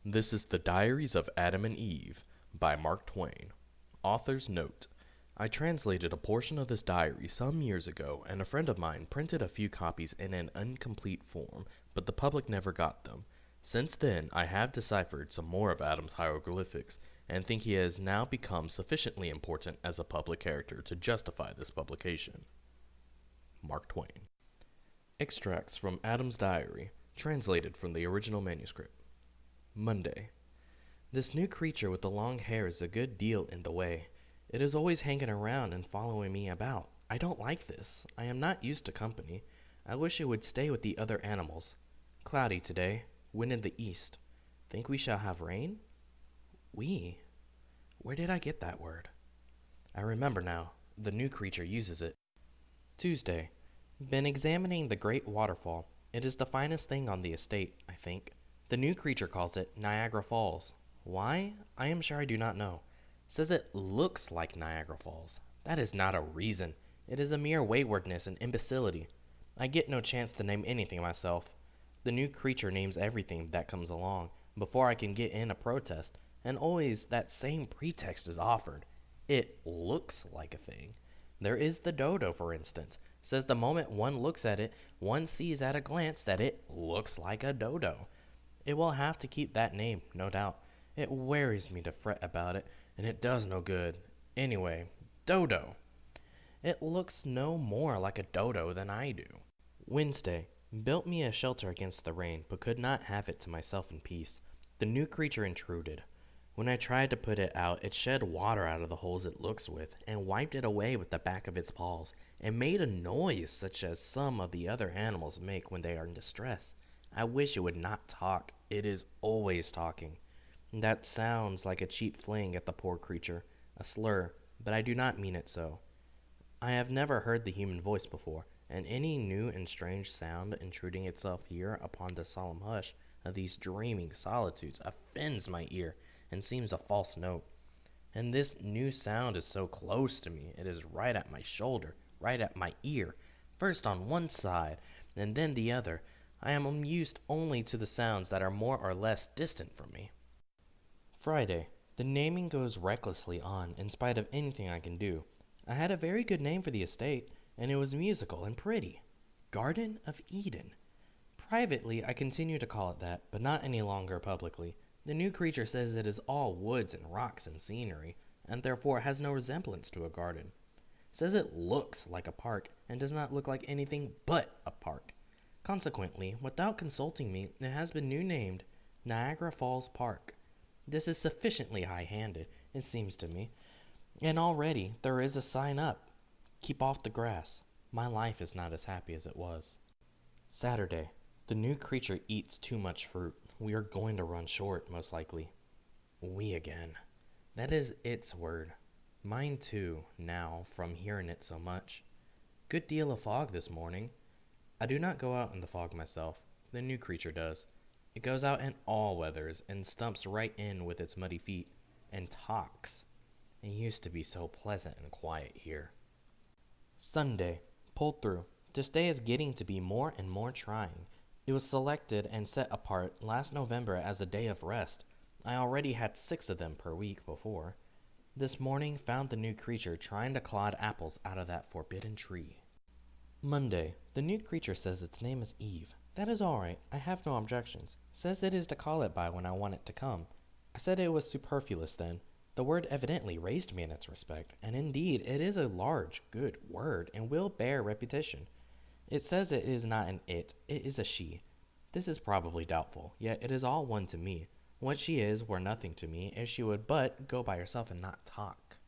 This is the Diaries of Adam and Eve by Mark Twain. Author's note. I translated a portion of this diary some years ago, and a friend of mine printed a few copies in an incomplete form, but the public never got them. Since then, I have deciphered some more of Adam's hieroglyphics, and think he has now become sufficiently important as a public character to justify this publication. Mark Twain. Extracts from Adam's diary, translated from the original manuscript. Monday. This new creature with the long hair is a good deal in the way. It is always hanging around and following me about. I don't like this. I am not used to company. I wish it would stay with the other animals. Cloudy today. Wind in the east. Think we shall have rain? We? Where did I get that word? I remember now. The new creature uses it. Tuesday. Been examining the great waterfall. It is the finest thing on the estate, I think. The new creature calls it Niagara Falls. Why? I am sure I do not know. Says it looks like Niagara Falls. That is not a reason. It is a mere waywardness and imbecility. I get no chance to name anything myself. The new creature names everything that comes along before I can get in a protest, and always that same pretext is offered. It looks like a thing. There is the dodo, for instance. Says the moment one looks at it, one sees at a glance that it looks like a dodo. It will have to keep that name, no doubt. It wearies me to fret about it, and it does no good. Anyway, dodo. It looks no more like a dodo than I do. Wednesday. Built me a shelter against the rain, but could not have it to myself in peace. The new creature intruded. When I tried to put it out, it shed water out of the holes it looks with, and wiped it away with the back of its paws, and made a noise such as some of the other animals make when they are in distress. I wish it would not talk. It is always talking. That sounds like a cheap fling at the poor creature, a slur, but I do not mean it so. I have never heard the human voice before, and any new and strange sound intruding itself here upon the solemn hush of these dreaming solitudes offends my ear and seems a false note. And this new sound is so close to me, it is right at my shoulder, right at my ear, first on one side, and then the other. I am used only to the sounds that are more or less distant from me. Friday. The naming goes recklessly on, in spite of anything I can do. I had a very good name for the estate, and it was musical and pretty. Garden of Eden. Privately, I continue to call it that, but not any longer publicly. The new creature says it is all woods and rocks and scenery, and therefore has no resemblance to a garden. Says it looks like a park, and does not look like anything but a park. Consequently, without consulting me, it has been new named Niagara Falls Park. This is sufficiently high-handed, it seems to me, and already there is a sign up. Keep off the grass. My life is not as happy as it was. Saturday. The new creature eats too much fruit. We are going to run short, most likely. We again. That is its word. Mine too, now, from hearing it so much. Good deal of fog this morning. I do not go out in the fog myself. The new creature does. It goes out in all weathers and stumps right in with its muddy feet and talks. It used to be so pleasant and quiet here. Sunday. Pulled through. This day is getting to be more and more trying. It was selected and set apart last November as a day of rest. I already had 6 of them per week before. This morning found the new creature trying to clod apples out of that forbidden tree. Monday. The new creature says its name is Eve. That is all right. I have no objections. Says it is to call it by when I want it to come. I said it was superfluous then. The word evidently raised me in its respect, and indeed it is a large, good word, and will bear repetition. It says it is not an it is a she. This is probably doubtful, yet it is all one to me. What she is were nothing to me if she would but go by herself and not talk.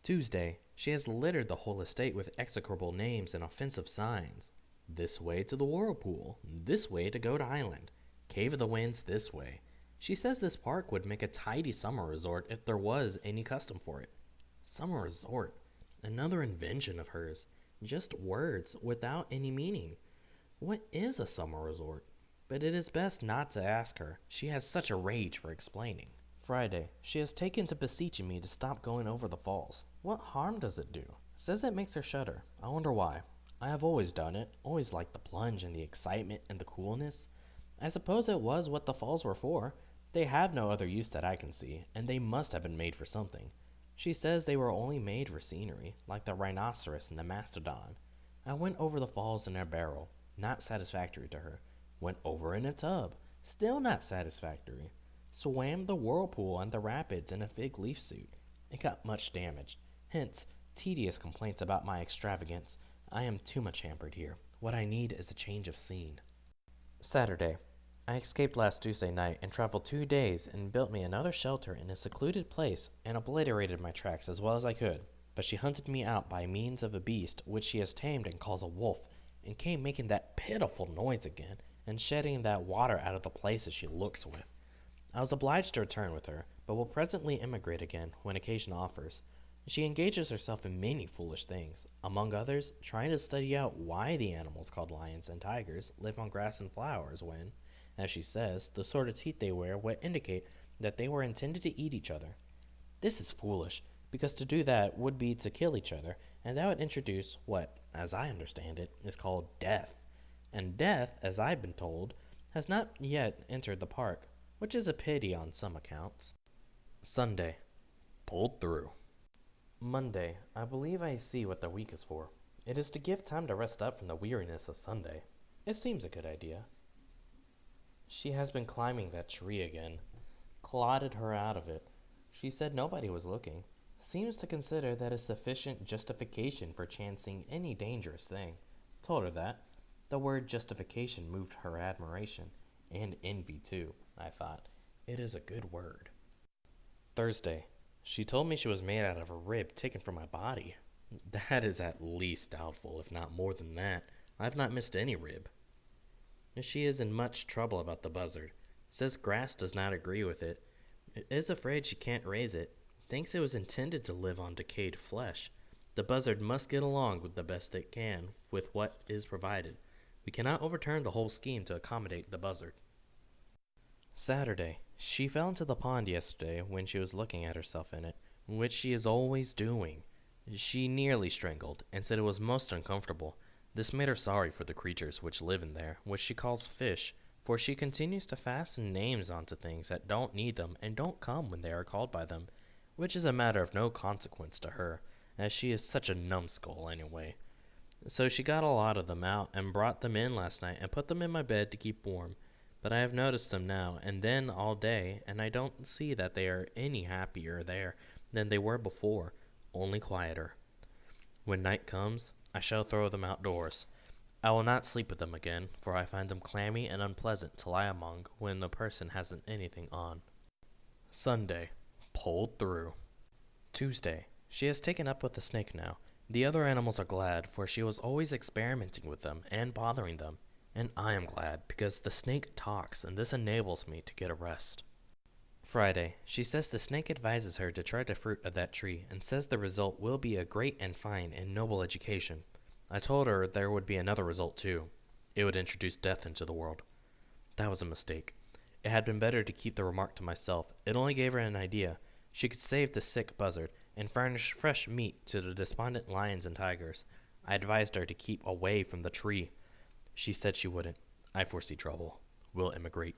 Tuesday. She has littered the whole estate with execrable names and offensive signs. This way to the whirlpool, this way to Goat Island, Cave of the Winds this way. She says this park would make a tidy summer resort if there was any custom for it. Summer resort, another invention of hers. Just words without any meaning. What is a summer resort? But it is best not to ask her. She has such a rage for explaining. Friday. She has taken to beseeching me to stop going over the falls. What harm does it do? Says it makes her shudder. I wonder why. I have always done it, always liked the plunge and the excitement and the coolness. I suppose it was what the falls were for. They have no other use that I can see, and they must have been made for something. She says they were only made for scenery, like the rhinoceros and the mastodon. I went over the falls in a barrel, not satisfactory to her. Went over in a tub, still not satisfactory. Swam the whirlpool and the rapids in a fig leaf suit. It got much damaged. Hence, tedious complaints about my extravagance. I am too much hampered here. What I need is a change of scene. Saturday. I escaped last Tuesday night and traveled 2 days and built me another shelter in a secluded place and obliterated my tracks as well as I could. But she hunted me out by means of a beast which she has tamed and calls a wolf, and came making that pitiful noise again, and shedding that water out of the places she looks with. I was obliged to return with her, but will presently emigrate again when occasion offers. She engages herself in many foolish things, among others, trying to study out why the animals called lions and tigers live on grass and flowers when, as she says, the sort of teeth they wear would indicate that they were intended to eat each other. This is foolish, because to do that would be to kill each other, and that would introduce what, as I understand it, is called death. And death, as I've been told, has not yet entered the park, which is a pity on some accounts. Sunday. Pulled through. Monday. I believe I see what the week is for. It is to give time to rest up from the weariness of Sunday. It seems a good idea. She has been climbing that tree again. Clotted her out of it. She said nobody was looking. Seems to consider that a sufficient justification for chancing any dangerous thing. Told her that. The word justification moved her admiration. And envy, too, I thought. It is a good word. Thursday. She told me she was made out of a rib taken from my body. That is at least doubtful, if not more than that. I have not missed any rib. She is in much trouble about the buzzard. Says grass does not agree with it. Is afraid she can't raise it. Thinks it was intended to live on decayed flesh. The buzzard must get along with the best it can with what is provided. We cannot overturn the whole scheme to accommodate the buzzard. Saturday. She fell into the pond yesterday when she was looking at herself in it, which she is always doing. She nearly strangled, and said it was most uncomfortable. This made her sorry for the creatures which live in there, which she calls fish, for she continues to fasten names onto things that don't need them and don't come when they are called by them, which is a matter of no consequence to her, as she is such a numbskull anyway. So she got a lot of them out and brought them in last night and put them in my bed to keep warm. But I have noticed them now and then all day, and I don't see that they are any happier there than they were before, only quieter. When night comes, I shall throw them outdoors. I will not sleep with them again, for I find them clammy and unpleasant to lie among when a person hasn't anything on. Sunday. Pulled through. Tuesday. She has taken up with the snake now. The other animals are glad, for she was always experimenting with them and bothering them. And I am glad, because the snake talks, and this enables me to get a rest. Friday. She says the snake advises her to try the fruit of that tree, and says the result will be a great and fine and noble education. I told her there would be another result, too. It would introduce death into the world. That was a mistake. It had been better to keep the remark to myself. It only gave her an idea. She could save the sick buzzard, and furnish fresh meat to the despondent lions and tigers. I advised her to keep away from the tree. She said she wouldn't. I foresee trouble. We'll emigrate.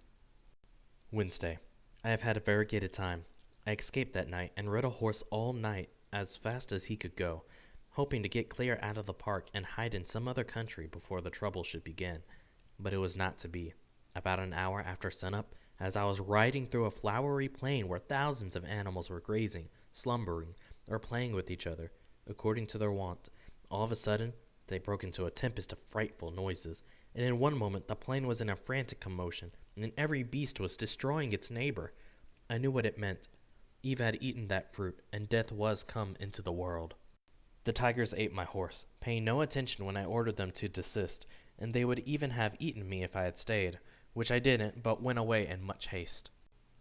Wednesday. I have had a variegated time. I escaped that night and rode a horse all night as fast as he could go, hoping to get clear out of the park and hide in some other country before the trouble should begin. But it was not to be. About an hour after sunup, as I was riding through a flowery plain where thousands of animals were grazing, slumbering, or playing with each other, according to their wont, all of a sudden, they broke into a tempest of frightful noises, and in one moment the plain was in a frantic commotion, and every beast was destroying its neighbor. I knew what it meant. Eve had eaten that fruit, and death was come into the world. The tigers ate my horse, paying no attention when I ordered them to desist, and they would even have eaten me if I had stayed, which I didn't, but went away in much haste.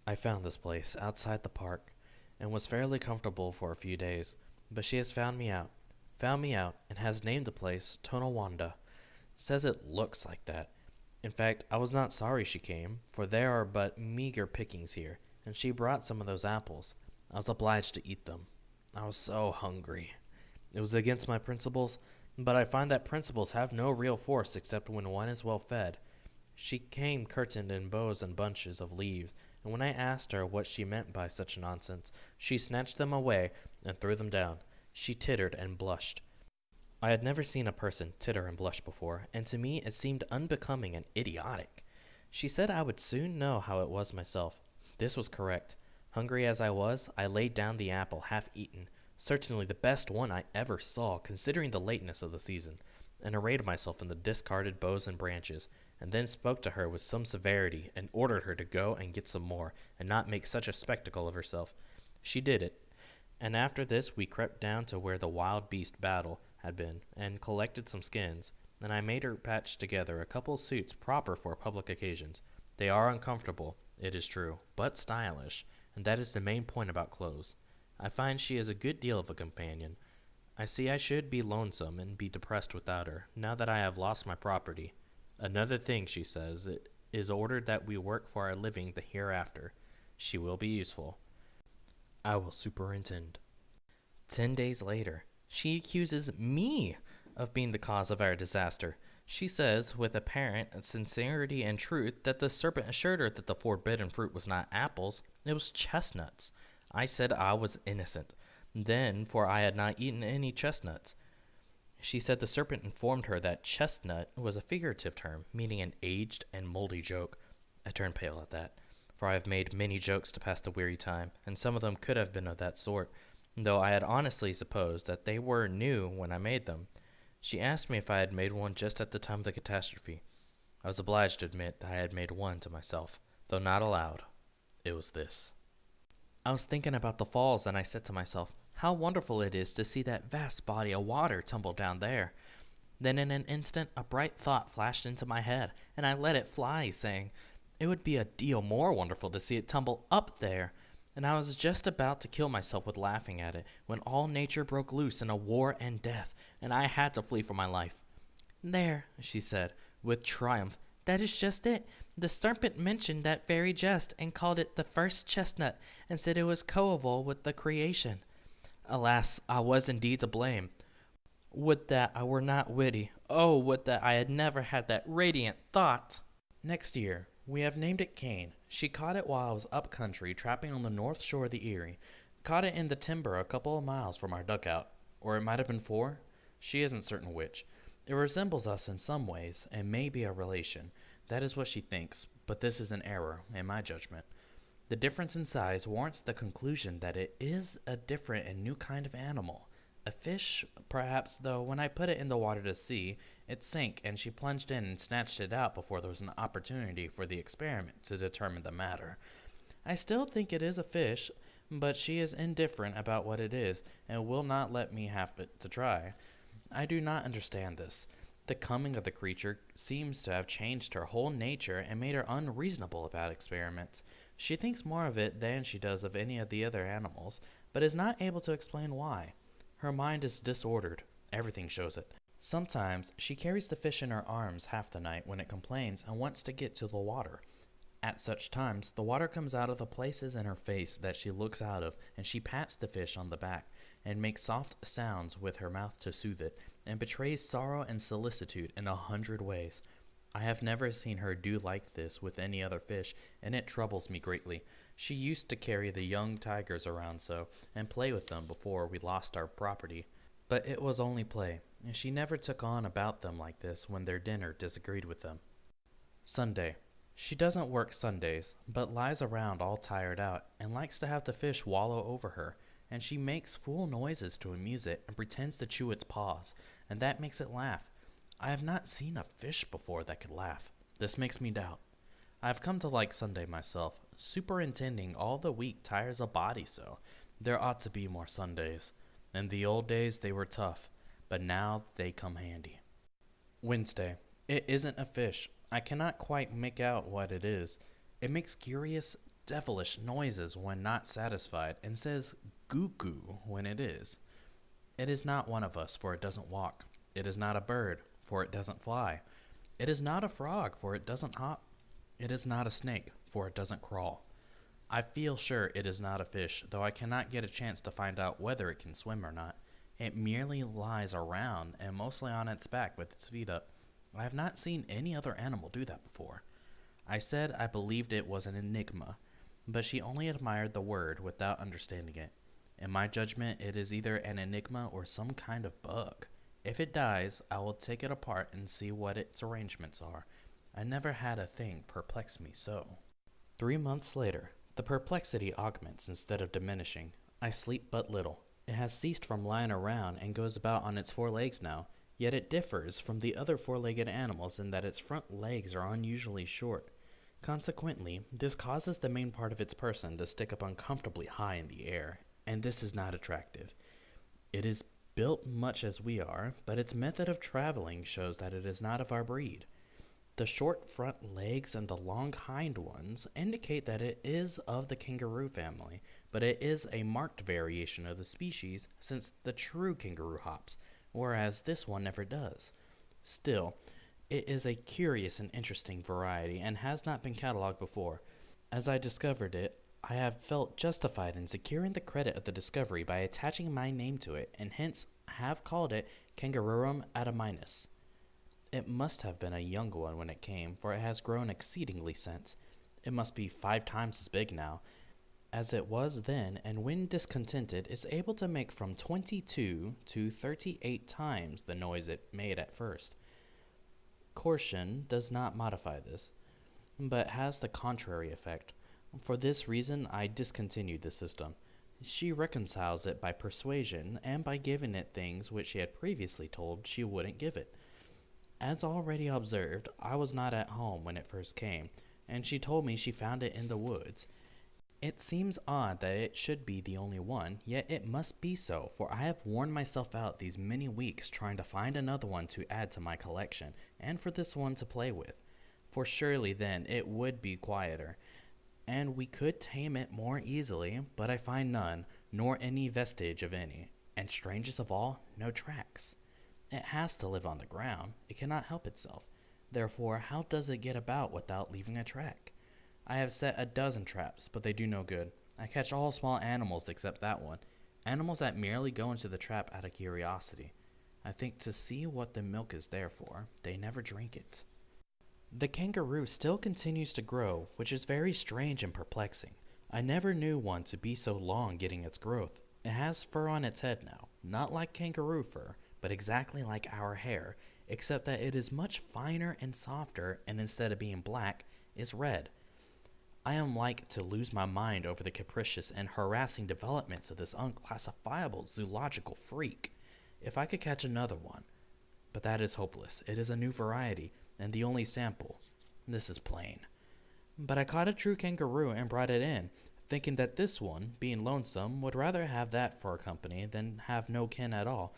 I found this place outside the park, and was fairly comfortable for a few days, but she has found me out, and has named the place Tonawanda. Says it looks like that. In fact, I was not sorry she came, for there are but meager pickings here, and she brought some of those apples. I was obliged to eat them. I was so hungry. It was against my principles, but I find that principles have no real force except when one is well fed. She came curtained in bows and bunches of leaves, and when I asked her what she meant by such nonsense, she snatched them away and threw them down. She tittered and blushed. I had never seen a person titter and blush before, and to me it seemed unbecoming and idiotic. She said I would soon know how it was myself. This was correct. Hungry as I was, I laid down the apple half eaten, certainly the best one I ever saw, considering the lateness of the season, and arrayed myself in the discarded boughs and branches, and then spoke to her with some severity, and ordered her to go and get some more, and not make such a spectacle of herself. She did it, and after this we crept down to where the wild beast battle had been, and collected some skins, and I made her patch together a couple suits proper for public occasions. They are uncomfortable, it is true, but stylish, and that is the main point about clothes. I find she is a good deal of a companion. I see I should be lonesome and be depressed without her, now that I have lost my property. Another thing, she says, it is ordered that we work for our living the hereafter. She will be useful. I will superintend. 10 days later, she accuses me of being the cause of our disaster. She says, with apparent sincerity and truth, that the serpent assured her that the forbidden fruit was not apples, it was chestnuts. I said I was innocent, then, for I had not eaten any chestnuts. She said the serpent informed her that chestnut was a figurative term, meaning an aged and moldy joke. I turned pale at that, for I have made many jokes to pass the weary time, and some of them could have been of that sort, though I had honestly supposed that they were new when I made them. She asked me if I had made one just at the time of the catastrophe. I was obliged to admit that I had made one to myself, though not aloud. It was this. I was thinking about the falls, and I said to myself, how wonderful it is to see that vast body of water tumble down there. Then in an instant a bright thought flashed into my head, and I let it fly, saying, it would be a deal more wonderful to see it tumble up there. And I was just about to kill myself with laughing at it, when all nature broke loose in a war and death, and I had to flee for my life. There, she said, with triumph, that is just it. The serpent mentioned that very jest, and called it the first chestnut, and said it was coeval with the creation. Alas, I was indeed to blame. Would that I were not witty. Oh, would that I had never had that radiant thought. Next year, we have named it Cain. She caught it while I was up country trapping on the north shore of the Erie. Caught it in the timber a couple of miles from our dugout. Or it might have been 4. She isn't certain which. It resembles us in some ways, and may be a relation. That is what she thinks, but this is an error, in my judgment. The difference in size warrants the conclusion that it is a different and new kind of animal. A fish, perhaps, though when I put it in the water to see, it sank, and she plunged in and snatched it out before there was an opportunity for the experiment to determine the matter. I still think it is a fish, but she is indifferent about what it is, and will not let me have it to try. I do not understand this. The coming of the creature seems to have changed her whole nature and made her unreasonable about experiments. She thinks more of it than she does of any of the other animals, but is not able to explain why. Her mind is disordered. Everything shows it. Sometimes she carries the fish in her arms half the night when it complains and wants to get to the water. At such times, the water comes out of the places in her face that she looks out of, and she pats the fish on the back, and makes soft sounds with her mouth to soothe it, and betrays sorrow and solicitude in 100 ways. I have never seen her do like this with any other fish, and it troubles me greatly. She used to carry the young tigers around so, and play with them before we lost our property. But it was only play, and she never took on about them like this when their dinner disagreed with them. Sunday. She doesn't work Sundays, but lies around all tired out, and likes to have the fish wallow over her, and she makes fool noises to amuse it, and pretends to chew its paws, and that makes it laugh. I have not seen a fish before that could laugh. This makes me doubt. I have come to like Sunday myself. Superintending all the week tires a body so. There ought to be more Sundays. In the old days they were tough, but now they come handy. Wednesday. It isn't a fish. I cannot quite make out what it is. It makes curious, devilish noises when not satisfied, and says goo-goo when it is. It is not one of us, for it doesn't walk. It is not a bird, for it doesn't fly. It is not a frog, for it doesn't hop. It is not a snake, for it doesn't crawl. I feel sure it is not a fish, though I cannot get a chance to find out whether it can swim or not. It merely lies around, and mostly on its back with its feet up. I have not seen any other animal do that before. I said I believed it was an enigma. but she only admired the word without understanding it. In my judgment, it is either an enigma or some kind of bug. If it dies, I will take it apart and see what its arrangements are. I never had a thing perplex me so. 3 months later, the perplexity augments instead of diminishing. I sleep but little. It has ceased from lying around and goes about on its 4 legs now, yet it differs from the other 4-legged animals in that its front legs are unusually short. Consequently, this causes the main part of its person to stick up uncomfortably high in the air, and this is not attractive. It is built much as we are, but its method of traveling shows that it is not of our breed. The short front legs and the long hind ones indicate that it is of the kangaroo family, but it is a marked variation of the species since the true kangaroo hops, whereas this one never does. Still, it is a curious and interesting variety and has not been catalogued before. As I discovered it, I have felt justified in securing the credit of the discovery by attaching my name to it, and hence have called it Kangarorum adaminus. It must have been a young one when it came, for it has grown exceedingly since. It must be 5 times as big now as it was then, and when discontented is able to make from 22 to 38 times the noise it made at first. Caution does not modify this, but has the contrary effect. For this reason, I discontinued the system. She reconciles it by persuasion and by giving it things which she had previously told she wouldn't give it. As already observed, I was not at home when it first came, and she told me she found it in the woods. It seems odd that it should be the only one, yet it must be so, for I have worn myself out these many weeks trying to find another one to add to my collection, and for this one to play with. For surely then it would be quieter, and we could tame it more easily, but I find none, nor any vestige of any, and strangest of all, no tracks. It has to live on the ground. It cannot help itself. Therefore, how does it get about without leaving a track? I have set a dozen traps, but they do no good. I catch all small animals except that one. Animals that merely go into the trap out of curiosity. I think to see what the milk is there for. They never drink it. The kangaroo still continues to grow, which is very strange and perplexing. I never knew one to be so long getting its growth. It has fur on its head now, not like kangaroo fur, but exactly like our hair, except that it is much finer and softer, and instead of being black, is red. I am like to lose my mind over the capricious and harassing developments of this unclassifiable zoological freak. If I could catch another one. But that is hopeless. It is a new variety, and the only sample. This is plain. But I caught a true kangaroo and brought it in, thinking that this one, being lonesome, would rather have that for a company than have no kin at all,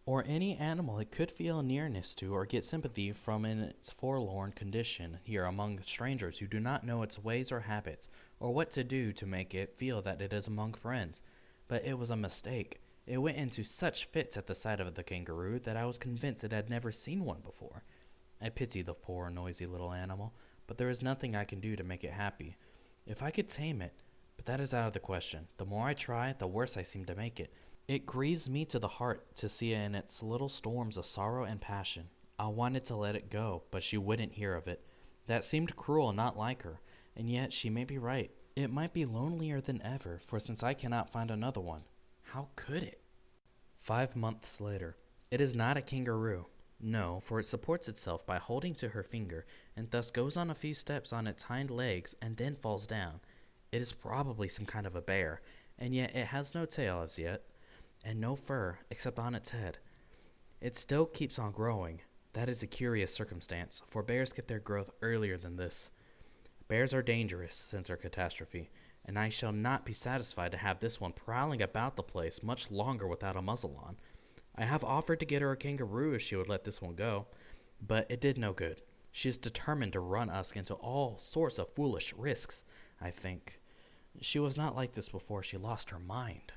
or any animal it could feel nearness to or get sympathy from in its forlorn condition here among strangers who do not know its ways or habits, or what to do to make it feel that it is among friends. But it was a mistake. It went into such fits at the sight of the kangaroo that I was convinced it had never seen one before. I pity the poor, noisy little animal, but there is nothing I can do to make it happy. If I could tame it, but that is out of the question. The more I try, the worse I seem to make it. It grieves me to the heart to see it in its little storms of sorrow and passion. I wanted to let it go, but she wouldn't hear of it. That seemed cruel and not like her, and yet she may be right. It might be lonelier than ever, for since I cannot find another one, how could it? 5 months later. It is not a kangaroo. No, for it supports itself by holding to her finger, and thus goes on a few steps on its hind legs and then falls down. It is probably some kind of a bear, and yet it has no tail as yet, and no fur except on its head. It still keeps on growing. That is a curious circumstance, for bears get their growth earlier than this. Bears are dangerous since our catastrophe, and I shall not be satisfied to have this one prowling about the place much longer without a muzzle on. I have offered to get her a kangaroo if she would let this one go, but it did no good. She is determined to run us into all sorts of foolish risks, I think. She was not like this before she lost her mind.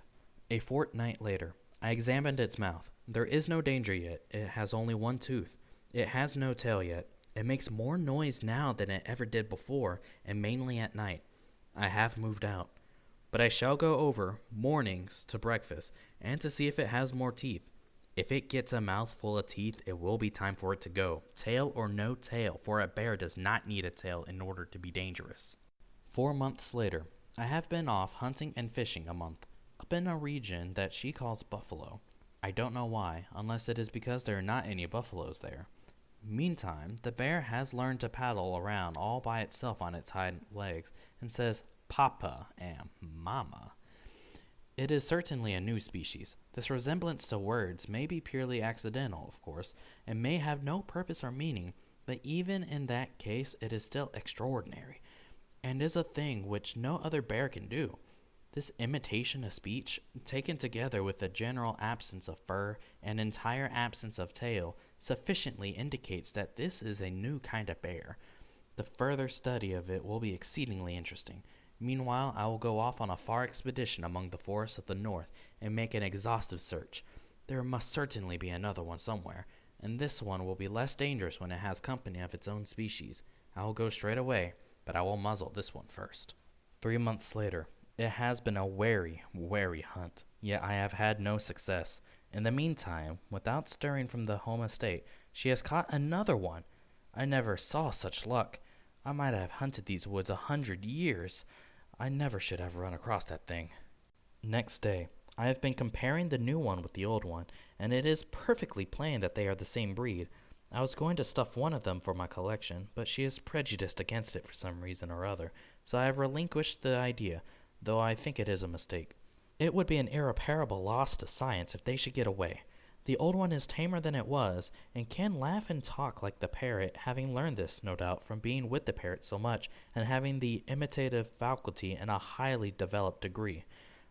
A fortnight later, I examined its mouth. There is no danger yet. It has only one tooth. It has no tail yet. It makes more noise now than it ever did before, and mainly at night. I have moved out. But I shall go over, mornings, to breakfast, and to see if it has more teeth. If it gets a mouth full of teeth, it will be time for it to go, tail or no tail, for a bear does not need a tail in order to be dangerous. 4 months later, I have been off hunting and fishing a month, up in a region that she calls Buffalo. I don't know why, unless it is because there are not any buffaloes there. Meantime, the bear has learned to paddle around all by itself on its hind legs and says Papa and Mama. It is certainly a new species. This resemblance to words may be purely accidental, of course, and may have no purpose or meaning, but even in that case, it is still extraordinary, and is a thing which no other bear can do. This imitation of speech, taken together with the general absence of fur and entire absence of tail, sufficiently indicates that this is a new kind of bear. The further study of it will be exceedingly interesting. Meanwhile, I will go off on a far expedition among the forests of the north and make an exhaustive search. There must certainly be another one somewhere, and this one will be less dangerous when it has company of its own species. I will go straight away, but I will muzzle this one first. 3 months later. It has been a wary, wary hunt, yet I have had no success. In the meantime, without stirring from the home estate, she has caught another one. I never saw such luck. I might have hunted these woods 100 years. I never should have run across that thing. Next day, I have been comparing the new one with the old one, and it is perfectly plain that they are the same breed. I was going to stuff one of them for my collection, but she is prejudiced against it for some reason or other, so I have relinquished the idea, though I think it is a mistake. It would be an irreparable loss to science if they should get away. The old one is tamer than it was, and can laugh and talk like the parrot, having learned this, no doubt, from being with the parrot so much, and having the imitative faculty in a highly developed degree.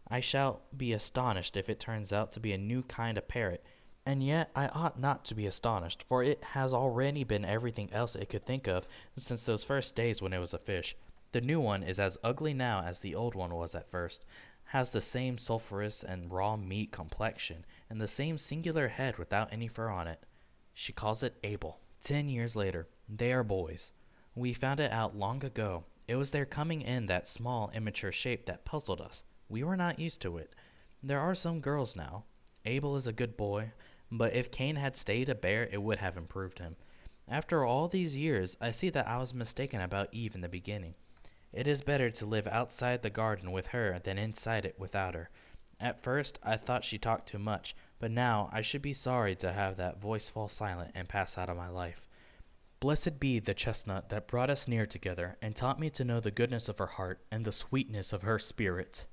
I shall be astonished if it turns out to be a new kind of parrot, and yet I ought not to be astonished, for it has already been everything else it could think of since those first days when it was a fish. The new one is as ugly now as the old one was at first, has the same sulphurous and raw meat complexion, and the same singular head without any fur on it. She calls it Abel. 10 years later, they are boys. We found it out long ago. It was their coming in that small, immature shape that puzzled us. We were not used to it. There are some girls now. Abel is a good boy, but if Cain had stayed a bear, it would have improved him. After all these years, I see that I was mistaken about Eve in the beginning. It is better to live outside the garden with her than inside it without her. At first, I thought she talked too much, but now I should be sorry to have that voice fall silent and pass out of my life. Blessed be the chestnut that brought us near together and taught me to know the goodness of her heart and the sweetness of her spirit.